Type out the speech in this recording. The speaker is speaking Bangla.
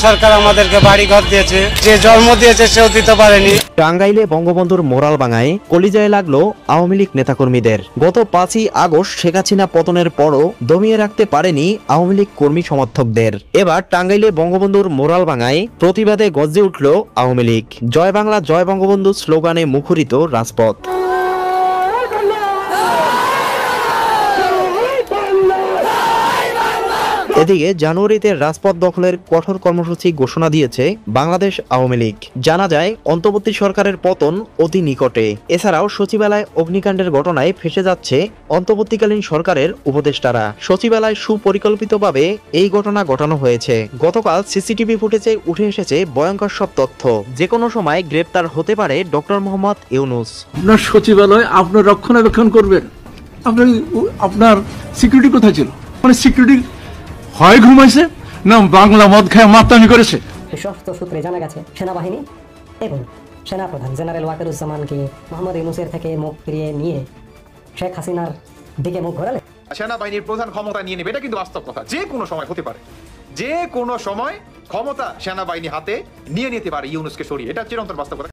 সরকার আমাদেরকে বাড়ি ঘর দিয়েছে, যে জন্ম দিয়েছে সেও দিতে পারেনি। টাঙ্গাইলে বঙ্গবন্ধুর মোরাল ভাঙায় কলিজায় লাগলো আওয়ামী লীগ নেতাকর্মীদের। গত 5ই আগস্ট শেখ হাসিনা পতনের পরও দমিয়ে রাখতে পারেনি আওয়ামী লীগ কর্মী সমর্থকদের। এবার টাঙ্গাইলে বঙ্গবন্ধুর মোরাল ভাঙায় প্রতিবাদে গর্জে উঠল আওয়ামী লীগ। জয় বাংলা জয় বঙ্গবন্ধু স্লোগানে মুখরিত রাজপথ। এদিকে জানুয়ারিতে রাজপথ দখলের কঠোর কর্মসূচি ঘোষণা দিয়েছে বাংলাদেশ আওয়ামী লীগ। জানা যায় অন্তর্বর্তী সরকারের পতন অতি নিকটে। এছাড়াও সচিবালয় অগ্নিকাণ্ডের ঘটনায় ফেঁসে যাচ্ছে অন্তর্বর্তীকালীন সরকারের উপদেষ্টারা। সচিবালয় সুপরিকল্পিতভাবে এই ঘটনা ঘটানো হয়েছে। গতকাল সিসিটিভি ফুটেজে উঠে এসেছে ভয়ঙ্কর সব তথ্য। যে কোনো সময় গ্রেপ্তার হতে পারে ডক্টর মোহাম্মদ ইউনূস। আপনার সচিবালয় আপনার রক্ষণাবেক্ষণ করবেন, আপনার সিকিউরিটি কোথায় ছিল? মানে সিকিউরিটি হয় ঘুমাইছে না বাংলা মদ খায় মাতামি করেছে। বিশ্বস্ত সূত্রে জানা গেছে সেনাবাহিনী এবং সেনাপ্রধান জেনারেল ওয়াকারুজ্জামানকে মোহাম্মদ ইউনূসের থেকে মুখ ফিরিয়ে নিয়ে শেখ হাসিনার দিকে মুখ ঘোরালে সেনাবাহিনীর প্রধান ক্ষমতা নিয়ে নেবে, এটা কিন্তু বাস্তব কথা। যে কোনো সময় হতে পারে, যে কোনো সময় ক্ষমতা সেনাবাহিনী হাতে নিয়ে নিতে পারে ইউনূসকে সরিয়ে, এটা চিরন্তন বাস্তব কথা।